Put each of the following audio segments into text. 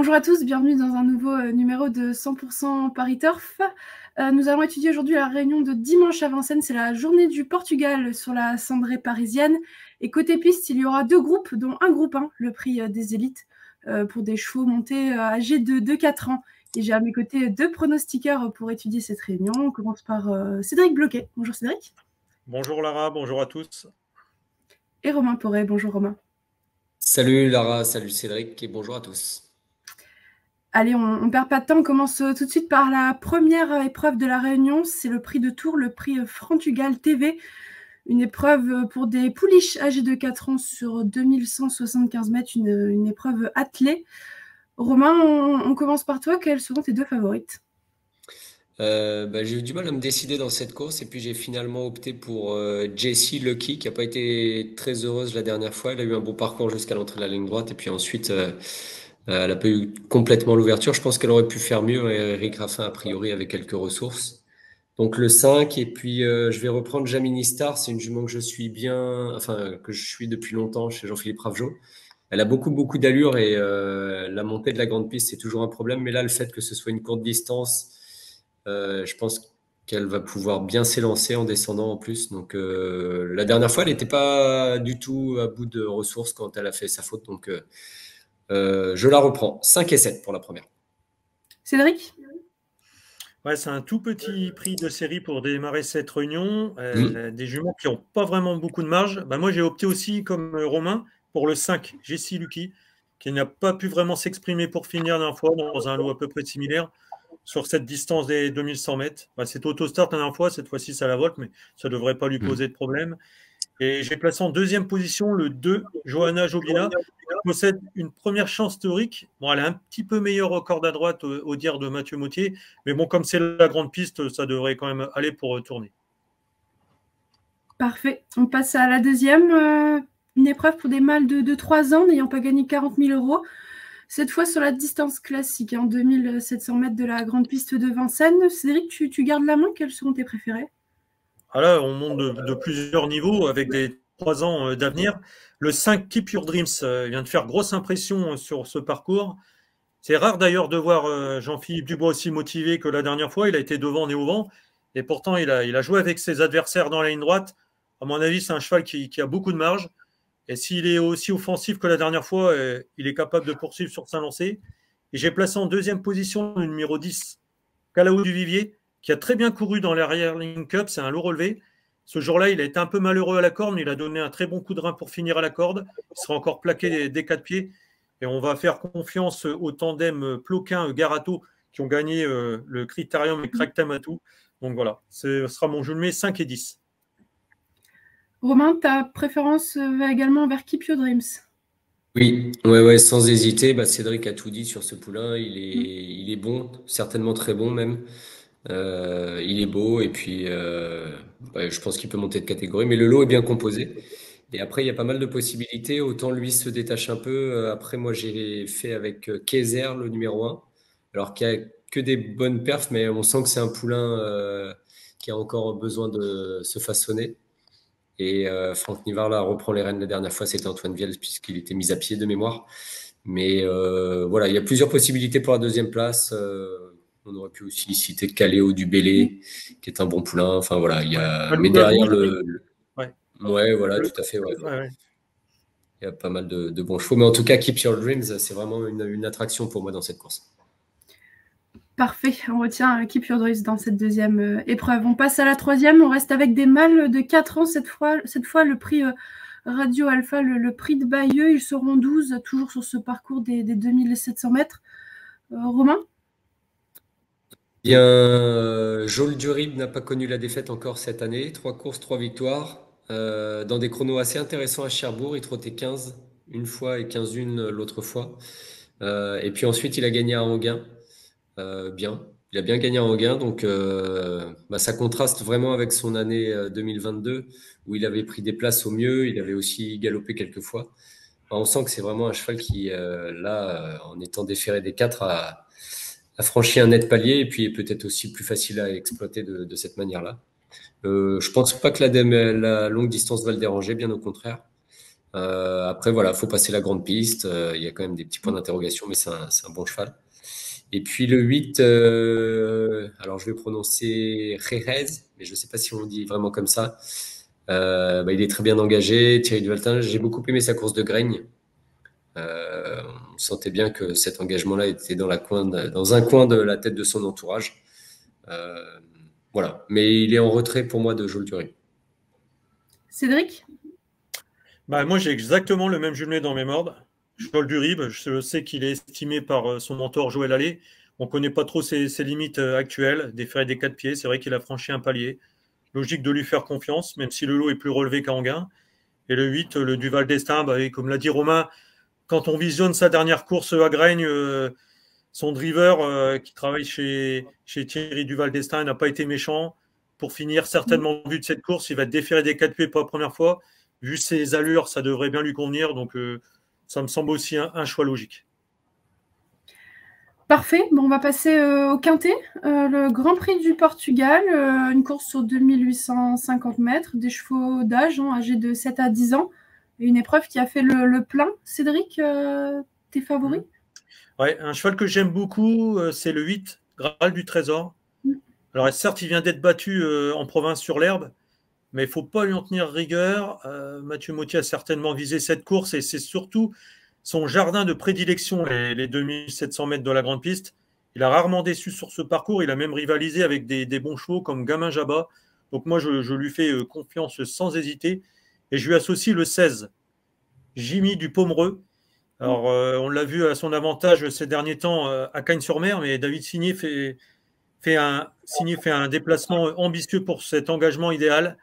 Bonjour à tous, bienvenue dans un nouveau numéro de 100% Paris Turf. Nous allons étudier aujourd'hui la réunion de dimanche à Vincennes. C'est la journée du Portugal sur la cendrée parisienne. Et côté piste, il y aura deux groupes, dont un groupe 1, le prix des élites, pour des chevaux montés âgés de 4 ans. Et j'ai à mes côtés deux pronostiqueurs pour étudier cette réunion. On commence par Cédric Bloquet. Bonjour Cédric. Bonjour Lara, bonjour à tous. Et Romain Porret. Bonjour Romain. Salut Lara, salut Cédric et bonjour à tous. Allez, on ne perd pas de temps, on commence tout de suite par la première épreuve de la réunion, c'est le prix de Tours, le prix Frantugal TV, une épreuve pour des pouliches âgés de 4 ans sur 2175 mètres, une épreuve attelée. Romain, on commence par toi, quelles seront tes deux favorites? J'ai eu du mal à me décider dans cette course et puis j'ai finalement opté pour Jessie Lucky qui n'a pas été très heureuse la dernière fois. Elle a eu un bon parcours jusqu'à l'entrée de la ligne droite et puis ensuite elle n'a pas eu complètement l'ouverture. Je pense qu'elle aurait pu faire mieux. Eric Raffin a priori avec quelques ressources. Donc le 5 et puis je vais reprendre Jamini Star. C'est une jument que je suis que je suis depuis longtemps chez Jean-Philippe Ravgeot. Elle a beaucoup d'allure et la montée de la grande piste c'est toujours un problème. Mais là le fait que ce soit une courte distance, je pense qu'elle va pouvoir bien s'élancer en descendant en plus. Donc la dernière fois, elle n'était pas du tout à bout de ressources quand elle a fait sa faute. Donc je la reprends. 5 et 7 pour la première. Cédric? Ouais, c'est un tout petit prix de série pour démarrer cette réunion. Des juments qui n'ont pas vraiment beaucoup de marge. Moi, j'ai opté aussi, comme Romain, pour le 5, Jessie Lucky, qui n'a pas pu vraiment s'exprimer pour finir la dernière fois dans un lot à peu près similaire sur cette distance des 2100 mètres. C'est auto-start la dernière fois, cette fois-ci, ça la volte, mais ça ne devrait pas lui poser de problème. Et j'ai placé en deuxième position le 2, Johanna Jobina, qui possède une première chance théorique. Bon, elle a un petit peu meilleur record à droite au dire de Mathieu Mautier, mais bon, comme c'est la grande piste, ça devrait quand même aller pour tourner. Parfait. On passe à la deuxième. Une épreuve pour des mâles de 3 ans n'ayant pas gagné 40 000 euros. Cette fois sur la distance classique, 2700 mètres de la grande piste de Vincennes. Cédric, tu gardes la main. Quels seront tes préférés? Là, on monte de plusieurs niveaux avec des 3 ans d'avenir. Le 5, Keep Your Dreams, vient de faire grosse impression sur ce parcours. C'est rare d'ailleurs de voir Jean-Philippe Dubois aussi motivé que la dernière fois. Il a été devant et au vent. Et pourtant, il a joué avec ses adversaires dans la ligne droite. À mon avis, c'est un cheval qui a beaucoup de marge. Et s'il est aussi offensif que la dernière fois, il est capable de poursuivre sur sa lancée. Et j'ai placé en deuxième position le numéro 10, Calaou du Vivier, qui a très bien couru dans l'arrière Link Cup. C'est un lot relevé. Ce jour-là, il a été un peu malheureux à la corde, mais il a donné un très bon coup de rein pour finir à la corde. Il sera encore plaqué des 4 pieds. Et on va faire confiance au tandem Ploquin-Garato qui ont gagné le Critérium et Crack-Tamatou. Donc voilà, ce sera mon jeu de mai 5 et 10. Romain, ta préférence va également vers Keep Your Dreams. Oui, ouais, sans hésiter. Cédric a tout dit sur ce poulain. Il est bon, certainement très bon même. Il est beau et puis je pense qu'il peut monter de catégorie. Mais le lot est bien composé. Et après, il y a pas mal de possibilités. Autant lui se détache un peu. Après, moi, j'ai fait avec Kaiser, le numéro 1. Alors qu'il n'y a que des bonnes perfs, mais on sent que c'est un poulain qui a encore besoin de se façonner. Et Franck Nivard, là, reprend les rênes la dernière fois. C'était Antoine Vielle, puisqu'il était mis à pied de mémoire. Mais voilà, il y a plusieurs possibilités pour la deuxième place. On aurait pu aussi citer Caléo du Bélé, qui est un bon poulain. Enfin, voilà, il y a... Mais derrière Ouais, voilà, tout à fait. Ouais. Il y a pas mal de bons chevaux. Mais en tout cas, Keep Your Dreams, c'est vraiment une attraction pour moi dans cette course. Parfait, on retient Keep Your Dreams dans cette deuxième épreuve. On passe à la troisième, on reste avec des mâles de 4 ans cette fois le prix Radio Alpha, le prix de Bayeux. Ils seront 12, toujours sur ce parcours des 2700 mètres. Romain? Bien, Joel Durib n'a pas connu la défaite encore cette année. 3 courses, 3 victoires. Dans des chronos assez intéressants à Cherbourg. Il trottait 15 une fois et 15-1 l'autre fois. Et puis ensuite, il a gagné à Anguin. Bien. Il a bien gagné à Anguin. Donc, ça contraste vraiment avec son année 2022 où il avait pris des places au mieux. Il avait aussi galopé quelques fois. On sent que c'est vraiment un cheval qui, en étant déféré des 4, a franchi un net palier et puis est peut-être aussi plus facile à exploiter de cette manière-là. Je pense pas que la longue distance va le déranger, bien au contraire. Après, voilà, faut passer la grande piste. Il y a quand même des petits points d'interrogation, mais c'est un bon cheval. Et puis le 8, alors je vais prononcer Jerez, mais je ne sais pas si on dit vraiment comme ça. Il est très bien engagé. Thierry Duvaltin, j'ai beaucoup aimé sa course de Graigne. On sentait bien que cet engagement-là était dans un coin de la tête de son entourage. Voilà, mais il est en retrait pour moi de Joltury. Cédric? Moi, j'ai exactement le même jumelé dans mes mordes. Joël Durib, je sais qu'il est estimé par son mentor Joël Allais. On ne connaît pas trop ses limites actuelles, des frais des 4 pieds. C'est vrai qu'il a franchi un palier. Logique de lui faire confiance, même si le lot est plus relevé qu'à Anguin. Et le 8, le Duval d'Estaing, comme l'a dit Romain, quand on visionne sa dernière course à Graigne, son driver qui travaille chez Thierry Duval d'Estaing n'a pas été méchant. Pour finir, certainement vu de cette course, il va déférer des 4 pieds pour la première fois. Vu ses allures, ça devrait bien lui convenir. Donc, ça me semble aussi un choix logique. Parfait. Bon, on va passer au Quintet. Le Grand Prix du Portugal, une course sur 2850 mètres, des chevaux d'âge, âgés de 7 à 10 ans. Et une épreuve qui a fait le plein. Cédric, tes favoris? Ouais, un cheval que j'aime beaucoup, c'est le 8, Graal du Trésor. Alors, certes, il vient d'être battu en province sur l'herbe, mais il ne faut pas lui en tenir rigueur. Mathieu Mottier a certainement visé cette course et c'est surtout son jardin de prédilection, les 2700 mètres de la grande piste. Il a rarement déçu sur ce parcours. Il a même rivalisé avec des bons chevaux comme Gamin Jabba. Donc moi, je lui fais confiance sans hésiter. Et je lui associe le 16, Jimmy du Pomereux. Alors, on l'a vu à son avantage ces derniers temps à Cagnes-sur-Mer, mais David Signé fait un déplacement ambitieux pour cet engagement idéal.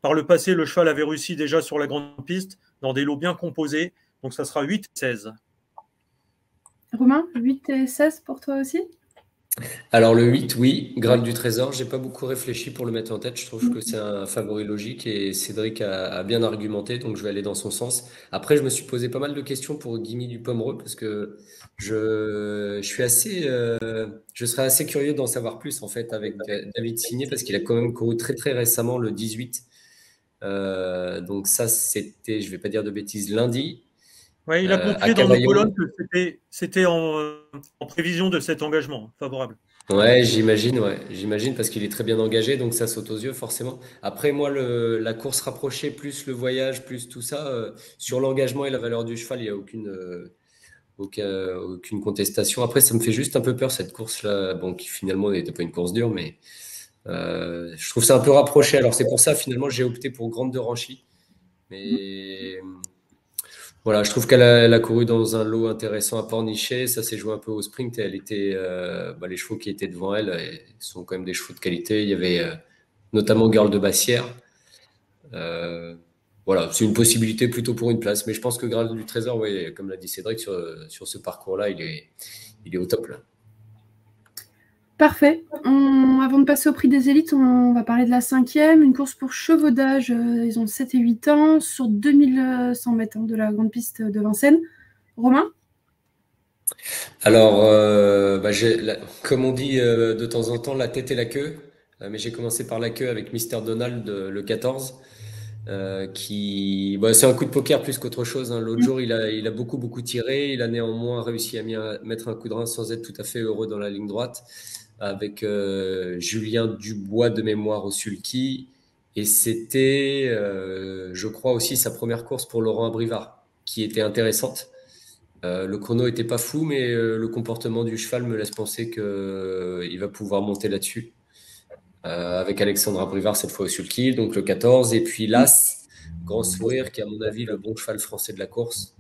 Par le passé, le cheval avait réussi déjà sur la grande piste, dans des lots bien composés. Donc, ça sera 8 et 16. Romain, 8 et 16 pour toi aussi? Alors le 8, oui, Graal du Trésor. J'ai pas beaucoup réfléchi pour le mettre en tête. Je trouve que c'est un favori logique et Cédric a bien argumenté, donc je vais aller dans son sens. Après, je me suis posé pas mal de questions pour Gimme du Pomereux parce que je serais assez curieux d'en savoir plus en fait avec David Signé parce qu'il a quand même couru très très récemment le 18. Donc ça, c'était, je vais pas dire de bêtises, lundi. Ouais, il a À confié dans nos Cavaillon. colonnes que c'était en prévision de cet engagement favorable. Ouais, j'imagine parce qu'il est très bien engagé, donc ça saute aux yeux forcément. Après, moi, la course rapprochée, plus le voyage, plus tout ça, sur l'engagement et la valeur du cheval, il n'y a aucune contestation. Après, ça me fait juste un peu peur cette course-là, bon, qui finalement n'était pas une course dure, mais je trouve ça un peu rapproché. Alors c'est pour ça finalement j'ai opté pour Grande de Ranchy, mais voilà, je trouve qu'elle a couru dans un lot intéressant à Pornichet. Ça s'est joué un peu au sprint. Et elle était, les chevaux qui étaient devant elle sont quand même des chevaux de qualité. Il y avait notamment Girl de Bassière. Voilà, c'est une possibilité plutôt pour une place. Mais je pense que Graal du Trésor, ouais, comme l'a dit Cédric, sur ce parcours-là, il est au top là. Parfait. Avant de passer au prix des élites, on va parler de la 5e, une course pour chevaux d'âge. Ils ont 7 et 8 ans sur 2100 mètres de la grande piste de Vincennes. Romain? Alors, comme on dit de temps en temps, la tête et la queue. Mais j'ai commencé par la queue avec Mister Donald le 14. C'est un coup de poker plus qu'autre chose, hein. L'autre jour, il a beaucoup tiré. Il a néanmoins réussi à mettre un coup de rein sans être tout à fait heureux dans la ligne droite avec Julien Dubois de mémoire au sulky. Et c'était, je crois aussi, sa première course pour Laurent Abrivard, qui était intéressante. Le chrono était pas fou, mais le comportement du cheval me laisse penser qu'il va pouvoir monter là-dessus. Avec Alexandre Abrivard cette fois au sulky, donc le 14. Et puis l'As, Grand Sourire, qui est à mon avis le bon cheval français de la course.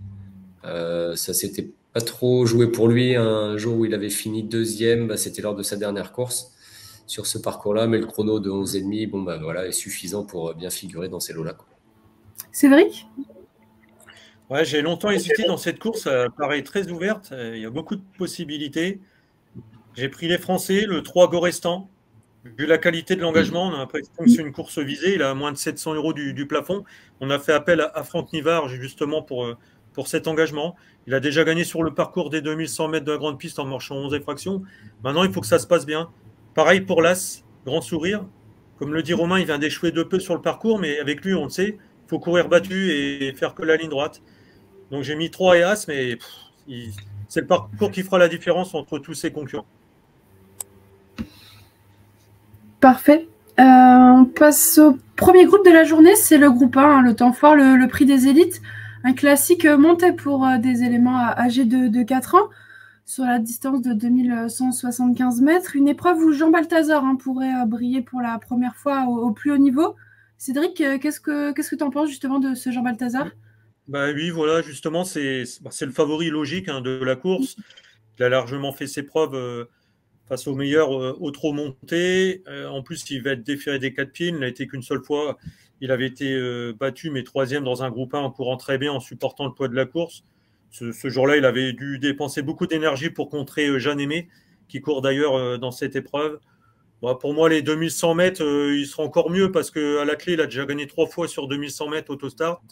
Ça s'était pas trop joué pour lui. Un jour où il avait fini deuxième, c'était lors de sa dernière course sur ce parcours-là, mais le chrono de 11,5 est suffisant pour bien figurer dans ces lots-là, quoi. Cédric? Ouais, j'ai longtemps hésité dans cette course, elle paraît très ouverte, il y a beaucoup de possibilités. J'ai pris les Français, le 3 Gorestan. Vu la qualité de l'engagement, on a l'impression que c'est une course visée. Il a moins de 700 € du plafond. On a fait appel à Franck Nivard justement pour cet engagement. Il a déjà gagné sur le parcours des 2100 mètres de la grande piste en marchant 11 fractions. Maintenant, il faut que ça se passe bien. Pareil pour l'As, Grand Sourire. Comme le dit Romain, il vient d'échouer de peu sur le parcours, mais avec lui, on le sait, faut courir battu et faire que la ligne droite. Donc j'ai mis 3 et As, mais c'est le parcours qui fera la différence entre tous ces concurrents. Parfait. On passe au premier groupe de la journée, c'est le groupe 1, le temps fort, le prix des élites. Un classique monté pour des éléments âgés de 4 ans sur la distance de 2175 mètres. Une épreuve où Jean Balthazar pourrait briller pour la première fois au plus haut niveau. Cédric, qu'est-ce que tu en penses justement de ce Jean Balthazar? Bah oui, voilà, justement, c'est le favori logique de la course. Il a largement fait ses preuves face aux meilleurs au trot monté. En plus, il va être déféré des 4 pieds. Il n'a été qu'une seule fois. Il avait été battu, mais troisième dans un groupe 1 en courant très bien, en supportant le poids de la course. Ce jour-là, il avait dû dépenser beaucoup d'énergie pour contrer Jeanne Aimé, qui court d'ailleurs dans cette épreuve. Bon, pour moi, les 2100 mètres, il sera encore mieux parce qu'à la clé, il a déjà gagné 3 fois sur 2100 mètres autostart.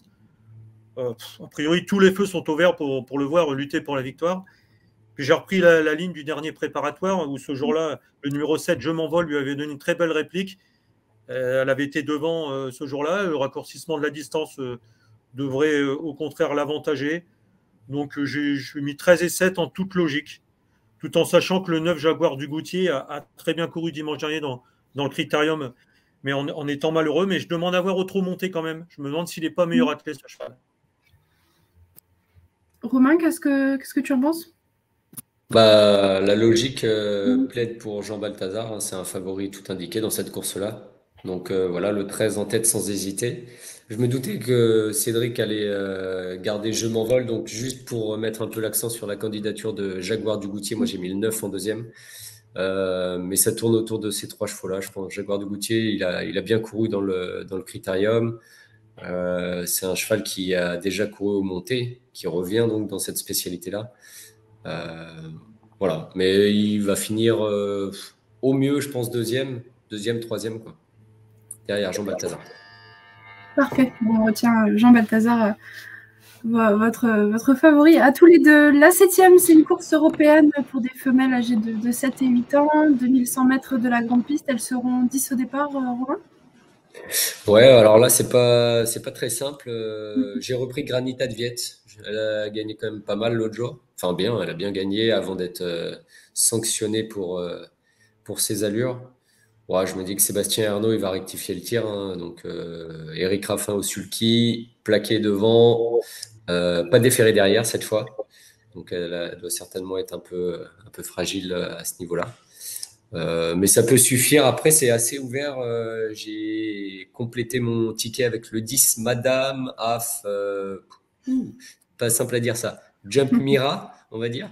A priori, tous les feux sont au vert pour le voir lutter pour la victoire. Puis j'ai repris la ligne du dernier préparatoire où ce jour-là, le numéro 7, Je m'envole, lui avait donné une très belle réplique. Elle avait été devant ce jour-là. Le raccourcissement de la distance devrait au contraire l'avantager. Donc j'ai mis 13 et 7 en toute logique, tout en sachant que le 9 Jaguar du Goutier a très bien couru dimanche dernier dans le critérium, mais en étant malheureux. Mais je demande à voir au trot monté quand même. Je me demande s'il n'est pas meilleur athlète ce cheval. Romain, qu'est-ce que tu en penses? Bah, la logique plaide pour Jean Balthazar, hein, c'est un favori tout indiqué dans cette course-là. Donc voilà, le 13 en tête sans hésiter. Je me doutais que Cédric allait garder Je m'envole, donc juste pour mettre un peu l'accent sur la candidature de Jaguar du Goutier, moi j'ai mis le 9 en deuxième. Mais ça tourne autour de ces 3 chevaux-là, je pense. Jaguar du Goutier, il a bien couru dans le critérium. C'est un cheval qui a déjà couru au monté, qui revient donc dans cette spécialité-là. Voilà, mais il va finir au mieux, je pense, deuxième, troisième, quoi. Derrière Jean Balthazar. Parfait. Bon, on retient Jean Balthazar, votre favori. À tous les deux, la 7e, c'est une course européenne pour des femelles âgées de 7 et 8 ans, 2100 mètres de la grande piste. Elles seront 10 au départ, Romain? Ouais, alors là, c'est pas très simple. J'ai repris Granita de Viette. Elle a gagné quand même pas mal l'autre jour. Enfin, bien, elle a bien gagné avant d'être sanctionnée pour ses allures. Ouais, je me dis que Sébastien Ernaud, il va rectifier le tir, hein. Donc, Eric Raffin au sulky, plaqué devant, pas déféré derrière cette fois. Donc, elle doit certainement être un peu fragile à ce niveau-là. Mais ça peut suffire. Après, c'est assez ouvert. J'ai complété mon ticket avec le 10, Madame Af. Pas simple à dire ça. Jump Mira, on va dire.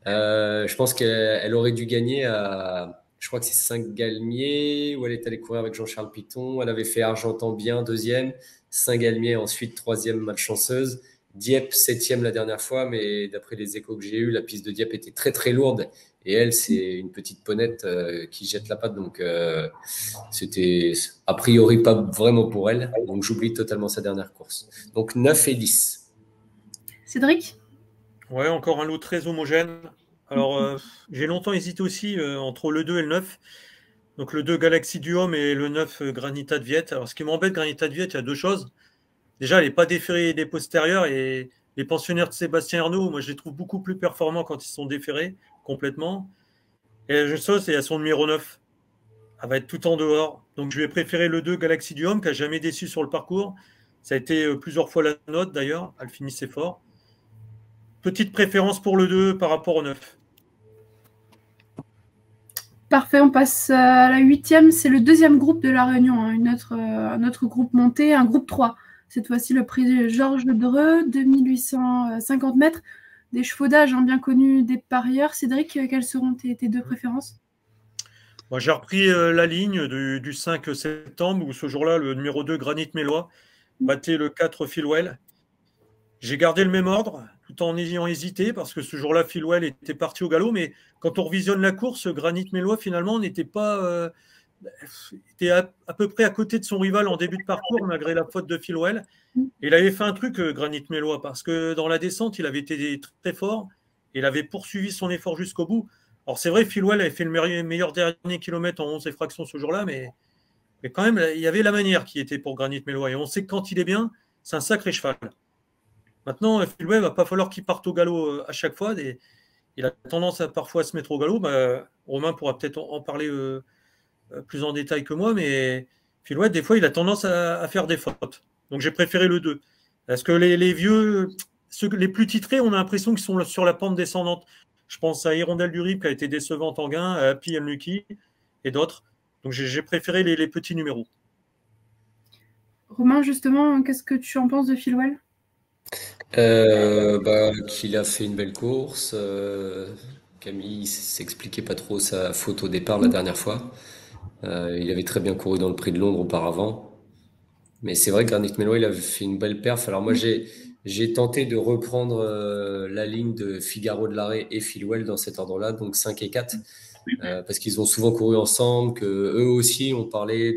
Je pense qu'elle aurait dû gagner à, je crois que c'est Saint-Galmier, où elle est allée courir avec Jean-Charles Piton. Elle avait fait Argentan bien, deuxième. Saint-Galmier, ensuite, troisième, malchanceuse. Dieppe, septième la dernière fois, mais d'après les échos que j'ai eus, la piste de Dieppe était très très lourde. Et elle, c'est une petite ponette qui jette la patte. Donc, c'était a priori pas vraiment pour elle. Donc, j'oublie totalement sa dernière course. Donc, 9 et 10. Cédric? Ouais, encore un lot très homogène. Alors, j'ai longtemps hésité aussi entre le 2 et le 9. Donc, le 2 Galaxy du Homme et le 9 Granita de Viette. Alors, ce qui m'embête, Granita de Viette, il y a deux choses. Déjà, elle n'est pas déférée des postérieurs et les pensionnaires de Sébastien Arnaud, moi, je les trouve beaucoup plus performants quand ils sont déférés complètement. Et la chose, c'est à son numéro 9. Elle va être tout en dehors. Donc, je vais préférer le 2 Galaxy du Homme, qui n'a jamais déçu sur le parcours. Ça a été plusieurs fois la note, d'ailleurs. Elle finissait fort. Petite préférence pour le 2 par rapport au 9. Parfait, on passe à la 8e. C'est le deuxième groupe de la Réunion, hein. Un autre groupe monté, un groupe 3. Cette fois-ci, le prix Georges Dreux, 2850 mètres. Des chevaux d'âge bien connus des parieurs. Cédric, quelles seront tes deux préférences? Moi, j'ai repris la ligne du 5 septembre, où ce jour-là, le numéro 2, Granit Mélois, battait le 4 Philwell. J'ai gardé le même ordre, tout en ayant hésité, parce que ce jour-là, Philwell était parti au galop, mais quand on revisionne la course, Granit Mélois, finalement, n'était pas... était à peu près à côté de son rival en début de parcours, malgré la faute de Philwell. Et il avait fait un truc, Granit Mélois, parce que dans la descente, il avait été très fort, et il avait poursuivi son effort jusqu'au bout. Alors c'est vrai, Philwell avait fait le meilleur dernier kilomètre en 11 et fractions ce jour-là, mais Mais quand même, il y avait la manière qui était pour Granit Melloy. Et on sait que quand il est bien, c'est un sacré cheval. Maintenant, Philway, il va pas falloir qu'il parte au galop à chaque fois. Il a tendance à parfois se mettre au galop. Romain pourra peut-être en parler plus en détail que moi, mais Philway, des fois, il a tendance à faire des fautes. Donc j'ai préféré le 2. Parce que les vieux, les plus titrés, on a l'impression qu'ils sont sur la pente descendante. Je pense à Hirondelle du Rip qui a été décevante en gain, à Happy and Lucky et d'autres. Donc j'ai préféré les petits numéros. Romain, justement, qu'est-ce que tu en penses de Philwell? Qu'il a fait une belle course. Camille s'expliquait pas trop sa faute au départ la dernière fois. Il avait très bien couru dans le Prix de Londres auparavant. Mais c'est vrai que Granit Melloy, il avait fait une belle perf. Alors moi, j'ai tenté de reprendre la ligne de Figaro de l'Arrêt et Philwell dans cet ordre-là, donc 5 et 4, parce qu'ils ont souvent couru ensemble, que eux aussi ont parlé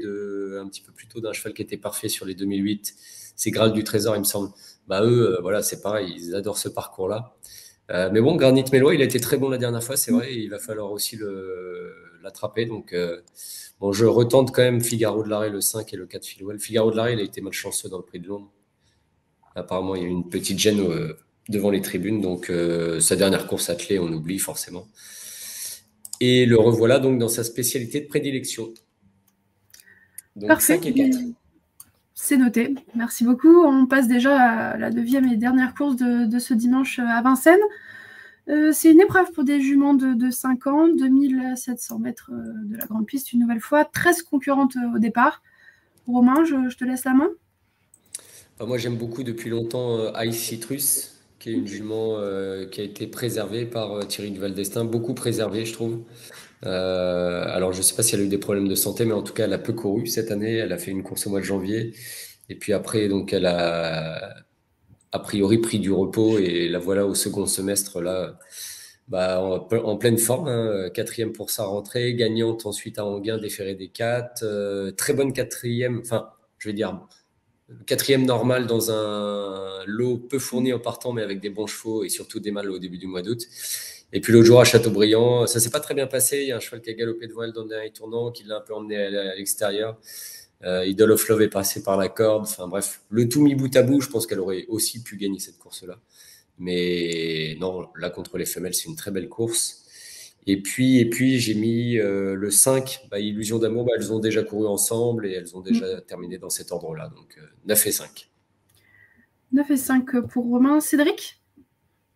un petit peu plus tôt d'un cheval qui était parfait sur les 2008. C'est Graal du Trésor, il me semble. Eux, voilà, c'est pareil, ils adorent ce parcours-là. Mais bon, Granit Melloy, il a été très bon la dernière fois, c'est vrai, il va falloir aussi l'attraper. Donc, bon, je retente quand même Figaro de l'Arrêt, le 5 et le 4 Philwell. Figaro de l'Arrêt, il a été malchanceux dans le Prix de Londres. Apparemment, il y a eu une petite gêne devant les tribunes, donc sa dernière course attelée, on oublie forcément. Et le revoilà donc dans sa spécialité de prédilection. Donc parfait. 5 et 4. C'est noté. Merci beaucoup. On passe déjà à la 9e et dernière course de ce dimanche à Vincennes. C'est une épreuve pour des juments de 5 ans, 2700 mètres de la grande piste, une nouvelle fois, 13 concurrentes au départ. Romain, je te laisse la main. Moi, j'aime beaucoup depuis longtemps Ice Citrus, qui est une jument qui a été préservée par Thierry Duval d'Estaing, beaucoup préservée, je trouve. Alors, je ne sais pas si elle a eu des problèmes de santé, mais en tout cas, elle a peu couru cette année. Elle a fait une course au mois de janvier. Et puis après, donc, elle a priori pris du repos. Et la voilà au second semestre, là, en pleine forme. 4e pour sa rentrée, gagnante ensuite à Anguin, déférée des 4. Très bonne 4e, enfin, je vais dire 4e normal dans un lot peu fourni en partant, mais avec des bons chevaux et surtout des mâles au début du mois d'août. Et puis l'autre jour à Châteaubriand, ça s'est pas très bien passé. Il y a un cheval qui a galopé devant elle dans le dernier tournant, qui l'a un peu emmené à l'extérieur. Idol of Love est passé par la corde. Enfin bref, le tout mis bout à bout, je pense qu'elle aurait aussi pu gagner cette course-là. Mais non, là contre les femelles, c'est une très belle course. Et puis j'ai mis le 5, Illusion d'amour, elles ont déjà couru ensemble et elles ont déjà terminé dans cet ordre-là. Donc 9 et 5. 9 et 5 pour Romain. Cédric?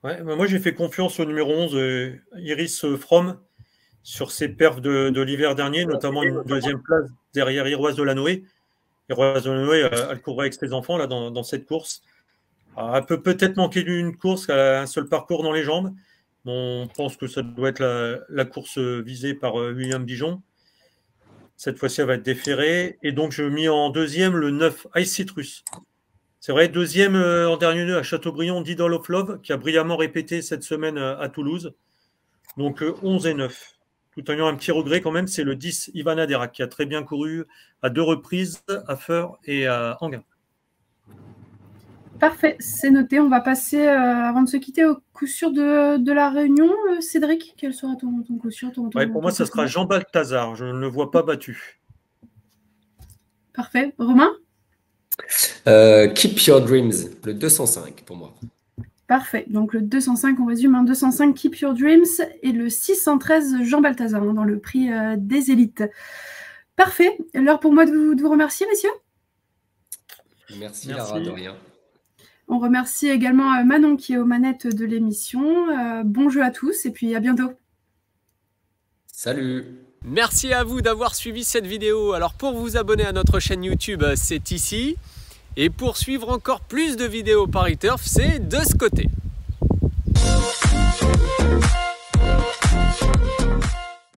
Ouais, moi j'ai fait confiance au numéro 11, Iris From, sur ses perfs de l'hiver dernier, notamment une 2e place derrière Iroise de la Noé. Iroise de la Noé, elle courait avec ses enfants là, dans cette course. Alors, elle peut peut-être manquer d'une course, elle a un seul parcours dans les jambes. On pense que ça doit être la course visée par William Bijon. Cette fois-ci, elle va être déférée. Et donc, je mis en 2e le 9, Ice Citrus. C'est vrai, 2e en dernier lieu à Châteaubriand, d'Idol of Love, qui a brillamment répété cette semaine à Toulouse. Donc, 11 et 9. Tout en ayant un petit regret quand même, c'est le 10, Ivana Derac, qui a très bien couru à 2 reprises à Feur et à Anguin. Parfait, c'est noté. On va passer, avant de se quitter, au coup sûr de la réunion. Cédric, quel sera ton coup sûr Pour moi, ça sera Jean Balthazar. Je ne le vois pas battu. Parfait. Romain? Keep Your Dreams, le 205 pour moi. Parfait. Donc le 205, on résume, 205 Keep Your Dreams et le 613 Jean Balthazar dans le prix des élites. Parfait. L'heure pour moi de vous remercier, messieurs. Merci. Lara, de rien. On remercie également Manon qui est aux manettes de l'émission. Bon jeu à tous et puis à bientôt. Salut. Merci à vous d'avoir suivi cette vidéo. Alors pour vous abonner à notre chaîne YouTube, c'est ici. Et pour suivre encore plus de vidéos Paris Turf, c'est de ce côté.